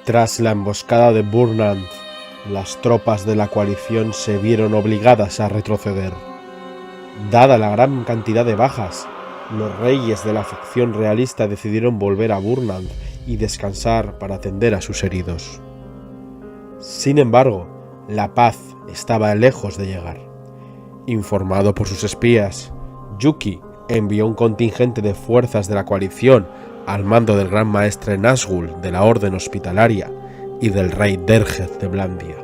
Tras la emboscada de Burnand, las tropas de la coalición se vieron obligadas a retroceder. Dada la gran cantidad de bajas, los reyes de la facción realista decidieron volver a Burnand y descansar para atender a sus heridos. Sin embargo, la paz estaba lejos de llegar. Informado por sus espías, Yuki envió un contingente de fuerzas de la coalición al mando del gran maestre Nazgûl de la Orden Hospitalaria y del rey Dergeth de Blandia.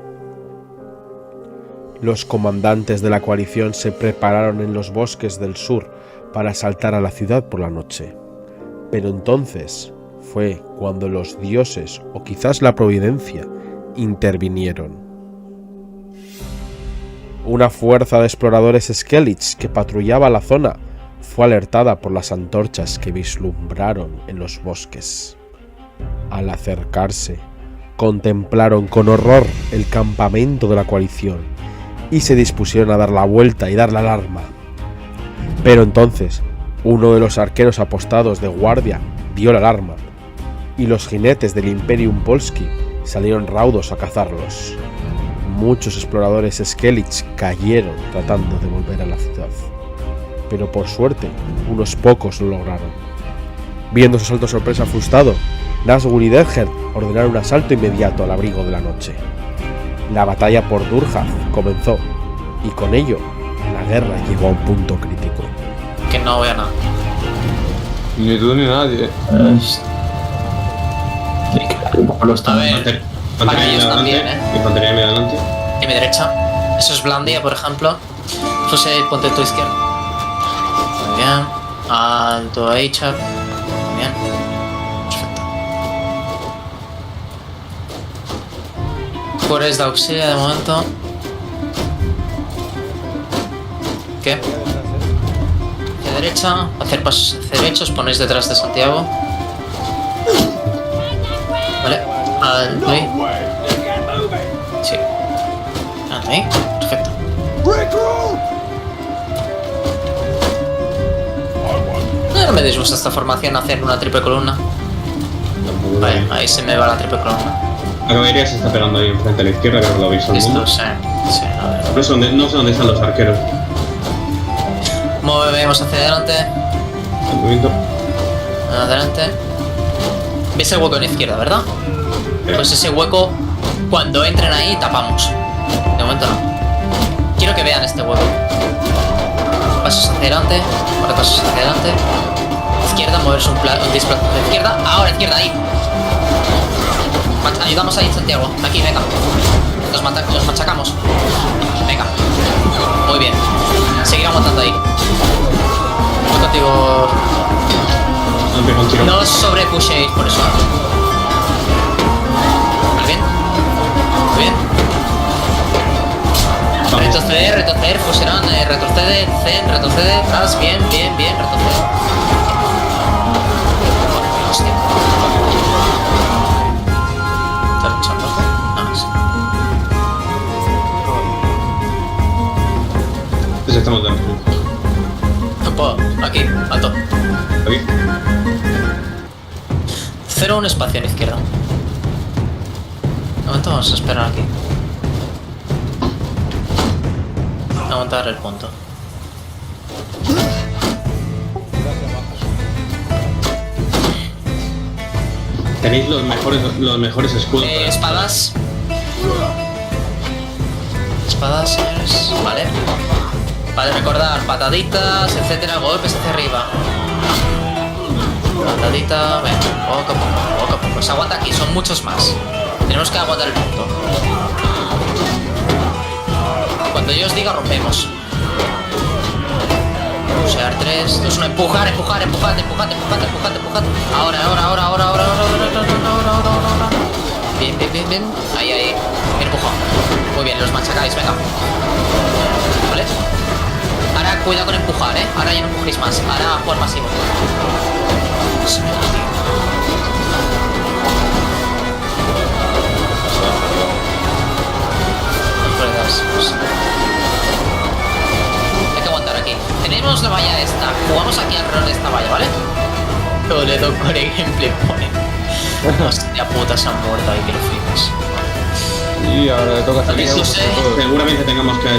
Los comandantes de la coalición se prepararon en los bosques del sur para asaltar a la ciudad por la noche. Pero entonces fue cuando los dioses, o quizás la providencia, intervinieron. Una fuerza de exploradores Skellige que patrullaba la zona fue alertada por las antorchas que vislumbraron en los bosques. Al acercarse, contemplaron con horror el campamento de la coalición y se dispusieron a dar la vuelta y dar la alarma. Pero entonces, uno de los arqueros apostados de guardia dio la alarma, y los jinetes del Imperium Polski salieron raudos a cazarlos. Muchos exploradores Skellige cayeron tratando de volver a la ciudad, pero por suerte, unos pocos lo lograron. Viendo su asalto sorpresa frustrado, Nazgûl y Dergeth ordenaron un asalto inmediato al abrigo de la noche. La batalla por Durhaz comenzó, y con ello, la guerra llegó a un punto crítico. Que no veo nada. Ni tú ni nadie. A ver, para ellos también, Infantería a mi adelante. Y mi derecha. Eso es Blandia, por ejemplo. José, ponte tu izquierda. Muy bien. Alto ahí, Chuck. Muy bien. Perfecto. Cuores de auxilia de momento. ¿Qué? Hacia derecha, hacer pasos hacia derecha, os ponéis detrás de Santiago. Vale, alto ahí. Sí. Alto ahí, perfecto. No me disgusta esta formación hacer una triple columna. Vale, ahí se me va la triple columna. La caballería se está pegando ahí enfrente a la izquierda, creo que lo habéis visto. Listo, sí, a ver. No sé dónde están los arqueros. Movemos hacia adelante. Movimiento. Adelante. ¿Veis el hueco en la izquierda, verdad? Pues ese hueco, cuando entren ahí, tapamos. De momento no. Quiero que vean este hueco. Pasos hacia adelante. Ahora pasos hacia adelante. Izquierda, moverse un desplazamiento de izquierda. Ahora izquierda, ahí. Ayudamos ahí, Santiago. Aquí, venga. Los machacamos. Venga. Muy bien. Seguir aguantando ahí. Voy contigo. No os sobrepushéis por eso. ¿Vale bien? Muy bien. Retroceder, fusión, retrocede, zen, retrocede, atrás, bien, retrocede. Hostia. ¿Está luchando? No, sí. Pues estamos dentro. No puedo. Aquí, alto. Aquí. 0, un espacio a la izquierda. De momento vamos a esperar aquí. Aguantar el punto. Tenéis los mejores escudos. Espadas. Espadas, señores. Vale. Vale, recordar pataditas, etcétera, golpes hacia arriba. Patadita, venga, poco a poco. Se aguanta aquí, son muchos más. Tenemos que aguantar el punto. Cuando yo os diga, rompemos. Pulsar 3, 2, 1, empujar. Ahora. Bien. Ahí. Bien empujado. Muy bien, los machacáis, venga. Vale. Ahora cuidado con empujar, Ahora ya no empujéis más. Ahora jugar masivo. Hay que aguantar aquí. Tenemos la valla esta. Jugamos aquí alrededor de esta valla, ¿vale? Toledo Core Gameplay pone. Hostia puta, se han muerto ahí, que lo flipas. Y ahora le toca salir. Lo sé. Seguramente tengamos que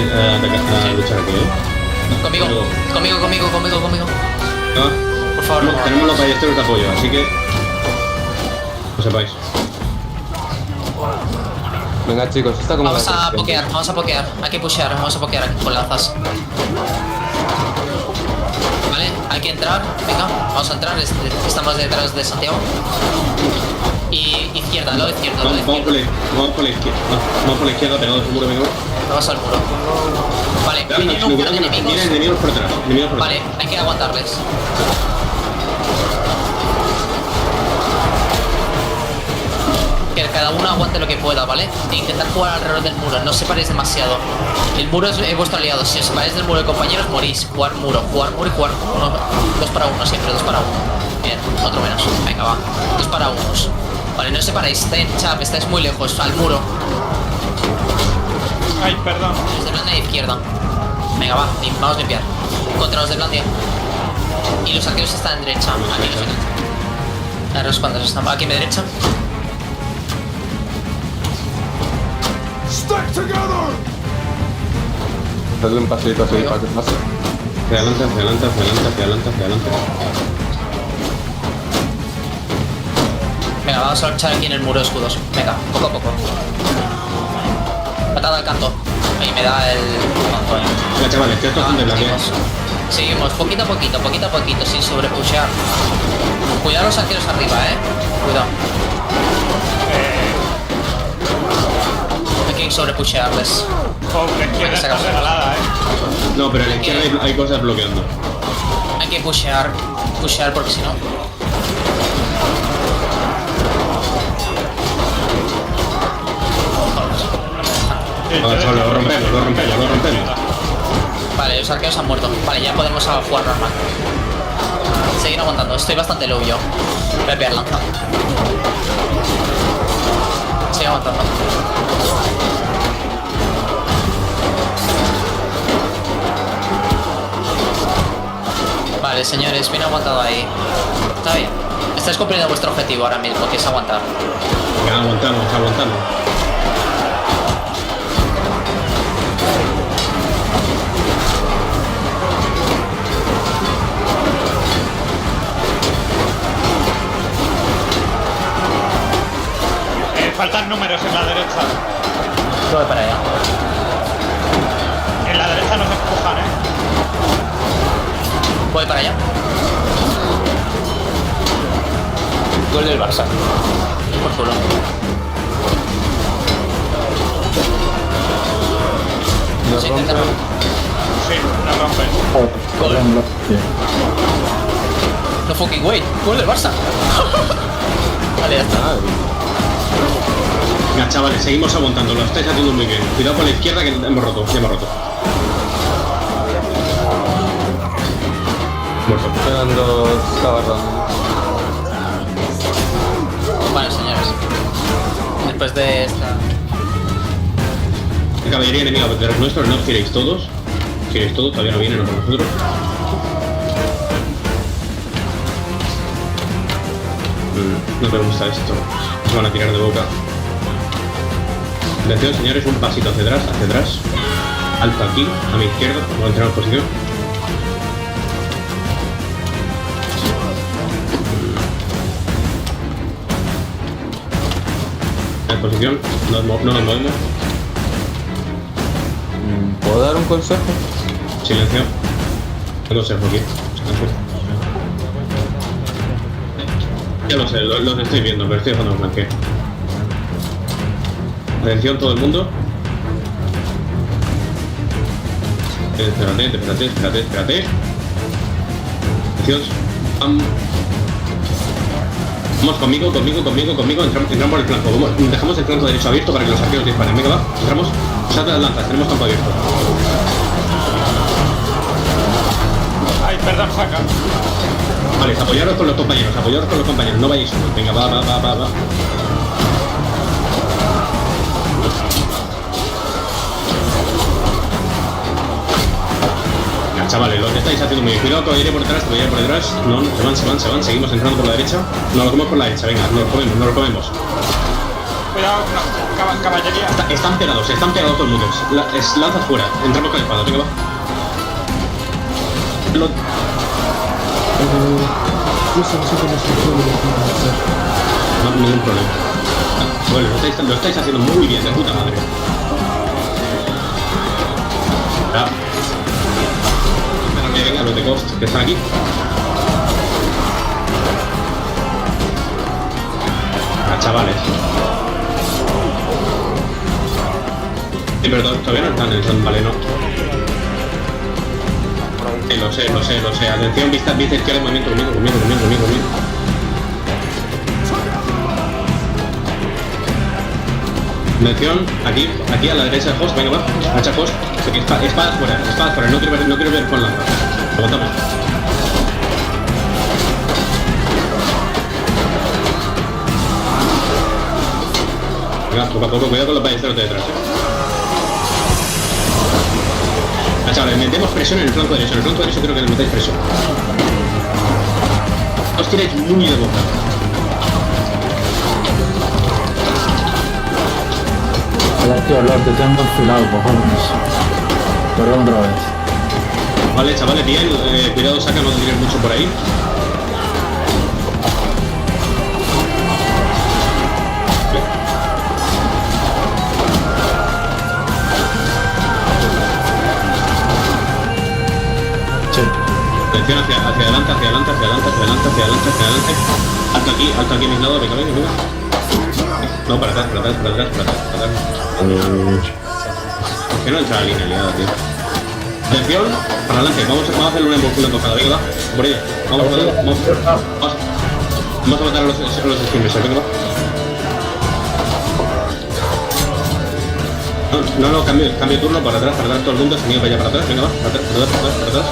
luchar aquí, Conmigo, conmigo. ¿No? Por favor, no. Tenemos los ballesteros de apoyo, así que... Lo sepáis. Venga chicos, está como Vamos a pokear. Hay que pushear, vamos a pokear aquí con lanzas. Vale, hay que entrar. Venga, vamos a entrar. Estamos detrás de Santiago. Y izquierda, lo izquierdo. Vamos por la izquierda. Vamos por la izquierda, pegados al muro, venga. Vamos al muro. Vale, vienen un par de enemigos. Vienen enemigos por detrás. Vale, hay que aguantarles. Que cada uno aguante lo que pueda, ¿vale? E intentar jugar alrededor del muro, no os separéis demasiado. El muro es vuestro aliado, si os separáis del muro de compañeros morís. Jugar muro y jugar uno. 2 para 1 siempre, 2 para 1. Bien, otro menos. Venga, va. 2 para 1. Vale, no os separéis, Chap, estáis muy lejos, al muro. Ay, perdón. Los de Blandia izquierda. Venga, va, vamos a limpiar. Contra los de Blandia. Y los arqueros están en derecha. Aquí los derecha. A ver los cuantos están. Aquí a mi derecha. Dadle un pasito así para que pase. Hacia adelante. Venga, vamos a luchar aquí en el muro de escudos. Venga, poco a poco. Patada al canto. Ahí me da el... Venga, chavales, que esto es de la que... Seguimos, poquito a poquito, sin sobrepushear. Cuidado los arqueros arriba, Cuidado. Hay que sobrepushearles. Pobre izquierda está regalada, No, pero en la izquierda hay cosas bloqueando. Hay que pushear porque si no... Lo rompemos. Vale, los arqueros han muerto. Vale, ya podemos jugar normal. Seguir aguantando, estoy bastante low yo. Voy a pegar lanza. Sigue aguantando. Vale, señores, bien aguantado ahí. Está bien. Estáis cumpliendo vuestro objetivo ahora mismo, que es aguantar. Ya, aguantamos. Faltan números en la derecha. Voy para allá. En la derecha nos empujan, Voy para allá. Gol del Barça. Por culo. Nos Sí, rompe. intenta- Sí, nos rompen. Gol. No fucking wait. Gol del Barça. Vale, ya está. Venga, chavales, seguimos aguantando, lo estáis haciendo muy bien. Cuidado con la izquierda que hemos roto. Muerto. Quedan 2 cabarrones. Bueno, señores. Después de esta... Caballería enemiga de los nuestros, no os giréis todos. Todavía no vienen a por nosotros. No me gusta esto. Nos van a tirar de boca. Atención, señores, un pasito hacia atrás. Alto aquí, a mi izquierda, vamos a entrar en posición. En posición, no nos movemos. ¿Puedo dar un consejo? Silencio. ¿Qué consejo aquí? Silencio. Ya lo sé, los estoy viendo, pero estoy dejando un flanqueo. Atención todo el mundo. Espérate. Atención. Vamos conmigo. Entramos por el flanco. Dejamos el flanco derecho abierto para que los arqueros disparen. Venga, va. Entramos. Salta las lanzas. Tenemos campo abierto. Ay, perdón, saca. Vale, apoyaros con los compañeros. No vayáis solos. Venga, va. Chavales, estáis haciendo muy bien. Cuidado, caballería por detrás, caballería por detrás. No, se van. Seguimos entrando por la derecha. Nos lo comemos por la derecha, venga, nos lo comemos. Cuidado, no, caballería. Están pegados todo el mundo. Lanzas fuera, entramos con la espada, venga, va. No, ningún problema. Bueno, lo estáis haciendo muy bien, de puta madre. Ya. Venga, los de Ghost que están aquí. Chavales. Sí, pero todavía no están en el San Valeno. Lo sé. Atención, vista izquierda, movimiento conmigo. Atención, aquí a la derecha de Host, venga va, hacha Host, espadas fuera, no quiero ver con lanza. Aguantamos. Venga, poco a poco, cuidado con los ballesteros de detrás. Chavales, metemos presión en el flanco derecho, creo que le metéis presión. Os tiráis muy de boca. Tío, Lord, te tengo enfilado, cojones. Perdón otra vez. Vale, chavales, bien. Cuidado, saca, no te tires mucho por ahí. Sí. Atención hacia adelante. Alto aquí a mis lados, venga. No, para atrás. Que no entra la línea liada, tío. Atención, para adelante, vamos a hacerle una emboscada, venga, va. Por ella. Vamos a matar a los skirmishers, venga, va. No, cambio turno, para atrás, todo el mundo, se niega para allá, para atrás, venga, va, para atrás.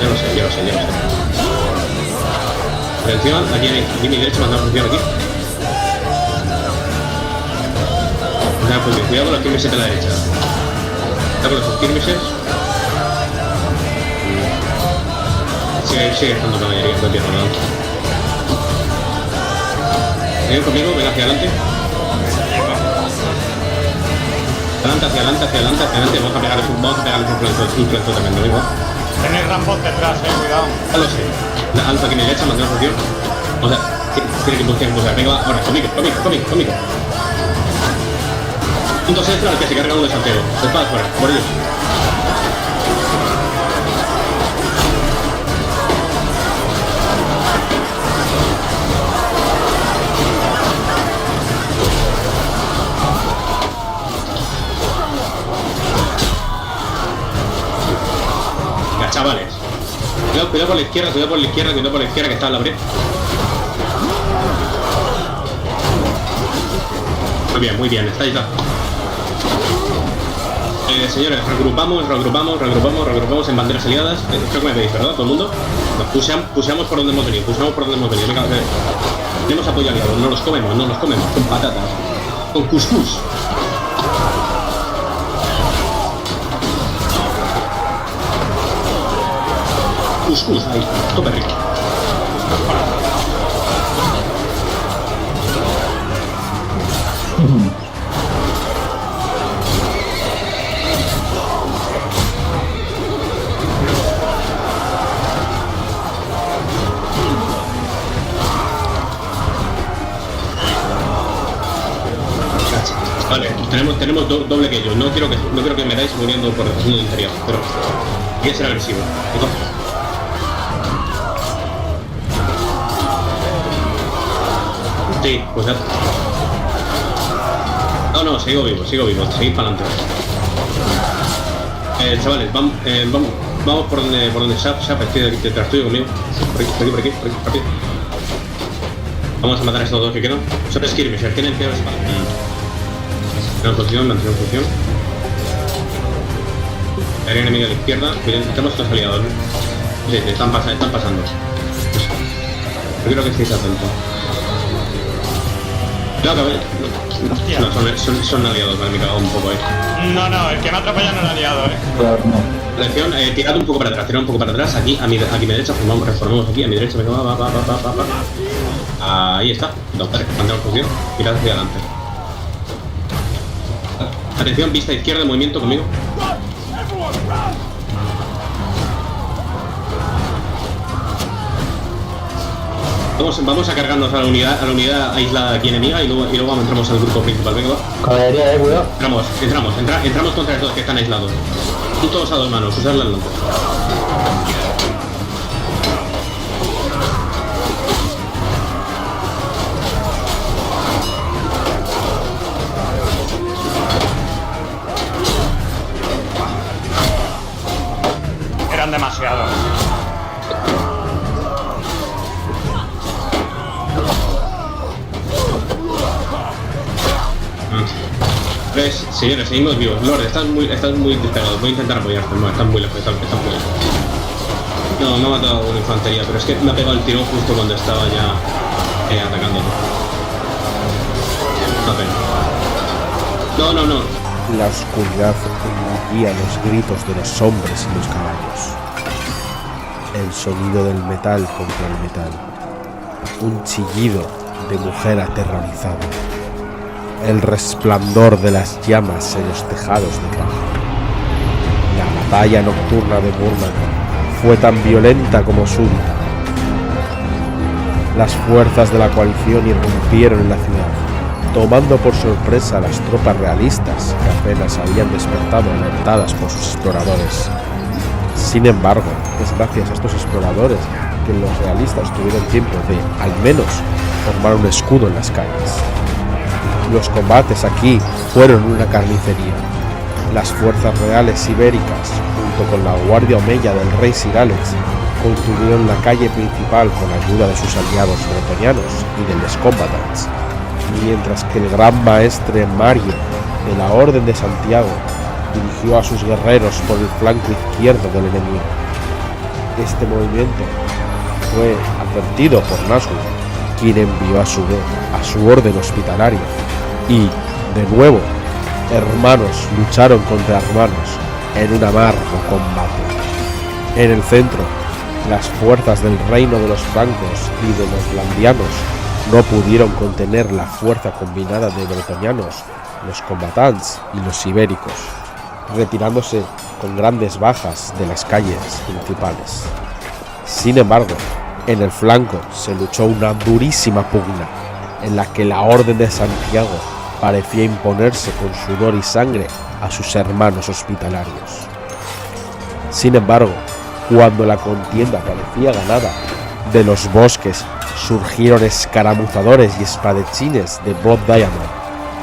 Ya lo sé. Atención, aquí mi derecha, mandar función aquí. Cuidado con los skirmishers de la derecha. Cuidado con los skirmishers. Sigue estando caballería, estoy bien, ¿no? Vengan conmigo, venga hacia adelante. Hacia adelante. Vamos a pegarles un flanco tremendo, venga. Tenéis Rambo detrás, cuidado. Ya lo sé. Alto aquí a mi derecha, mantener función. O sea, tiene que impulsar. Venga, va, ahora, conmigo. Puntos extra al que se carga uno de Santiago. Espada fuera, por ellos. Venga, chavales. Cuidado por la izquierda, que está en la brecha. Muy bien, estáis ya. Señores, reagrupamos en banderas aliadas. Creo que me veis, ¿verdad? ¿Todo el mundo? Nos puseamos por donde hemos venido, Venga, tenemos apoyo aliado, no los comemos, con patatas. Con cuscús. Ahí, tope rico. Vale, tenemos doble que yo. No quiero que me dais muriendo por el mundo interior, pero voy a ser agresivo. Sí, pues ya. No, sigo vivo, seguid para adelante. Chavales, vamos por donde Shap, estoy detrás tuyo conmigo. Por aquí. Vamos a matar a estos dos que quedan. Son skirmishers, tienen peor espada. Mantenemos función. Área enemiga a la izquierda, tenemos estos aliados, ¿no? Sí, están pasando. Yo creo que estéis atentos. Hostia. No, son aliados, vale, me he cagado un poco ahí. No, el que me ha atropellado no lo ha liado, Cuidado, no. Atención, tirad un poco para atrás, aquí a mi derecha, reformamos aquí, a mi derecha, venga, va. Ahí está, doctor, mandamos posición, mirad hacia adelante. Atención, vista izquierda, movimiento conmigo. Vamos a cargarnos a la unidad aislada aquí enemiga y luego entramos al grupo principal, venga, va. Caballería, cuidado. Entramos contra estos que están aislados. Tú todos a dos manos, usar las lanzas. Eran demasiados. ¿Ves? Señores, seguimos vivos. Lord, estás muy despegado. Voy a intentar apoyarte. No, estás muy lejos, estás muy lejos. No, me ha matado una infantería, pero es que me ha pegado el tirón justo cuando estaba ya atacándote. Una pena. No. La oscuridad engullía los gritos de los hombres y los caballos. El sonido del metal contra el metal. Un chillido de mujer aterrorizada. El resplandor de las llamas en los tejados de paja. La batalla nocturna de Burman fue tan violenta como súbita. Las fuerzas de la coalición irrumpieron en la ciudad, tomando por sorpresa a las tropas realistas que apenas habían despertado alertadas por sus exploradores. Sin embargo, es gracias a estos exploradores que los realistas tuvieron tiempo de, al menos, formar un escudo en las calles. Los combates aquí fueron una carnicería. Las fuerzas reales ibéricas, junto con la guardia omeya del rey Sir Alex, construyeron la calle principal con ayuda de sus aliados bretonianos y de los combatants, mientras que el gran maestre Mario de la Orden de Santiago dirigió a sus guerreros por el flanco izquierdo del enemigo. Este movimiento fue advertido por Nazgûl, quien envió a su vez a su orden hospitalaria. Y, de nuevo, hermanos lucharon contra hermanos en un amargo combate. En el centro, las fuerzas del reino de los francos y de los landianos no pudieron contener la fuerza combinada de bretonianos, los combatants y los ibéricos, retirándose con grandes bajas de las calles principales. Sin embargo, en el flanco se luchó una durísima pugna, en la que la Orden de Santiago parecía imponerse con sudor y sangre a sus hermanos hospitalarios. Sin embargo, cuando la contienda parecía ganada, de los bosques surgieron escaramuzadores y espadachines de Blood Diamond,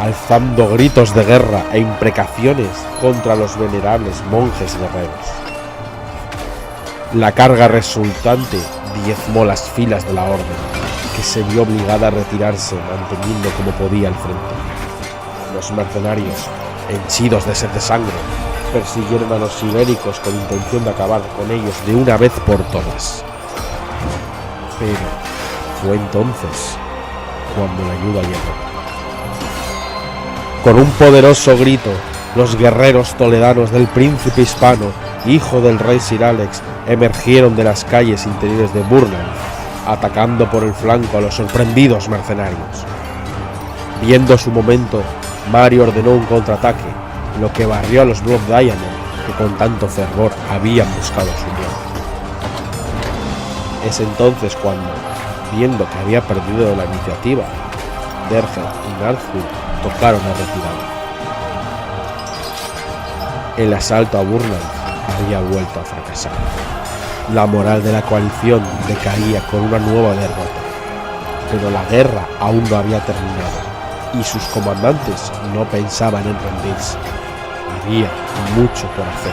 alzando gritos de guerra e imprecaciones contra los venerables monjes guerreros. La carga resultante diezmó las filas de la Orden, que se vio obligada a retirarse manteniendo como podía el frente. Los mercenarios, henchidos de sed de sangre, persiguieron a los ibéricos con intención de acabar con ellos de una vez por todas. Pero fue entonces cuando la ayuda llegó. Con un poderoso grito, los guerreros toledanos del príncipe hispano, hijo del rey Sir Alex, emergieron de las calles interiores de Burnan, atacando por el flanco a los sorprendidos mercenarios. Viendo su momento, Mario ordenó un contraataque, lo que barrió a los Blood Diamond, que con tanto fervor habían buscado su muerte. Es entonces cuando, viendo que había perdido la iniciativa, Derger y Nazgûl tocaron a retirada. El asalto a Burnan había vuelto a fracasar. La moral de la coalición decaía con una nueva derrota, pero la guerra aún no había terminado y sus comandantes no pensaban en rendirse. Había mucho por hacer.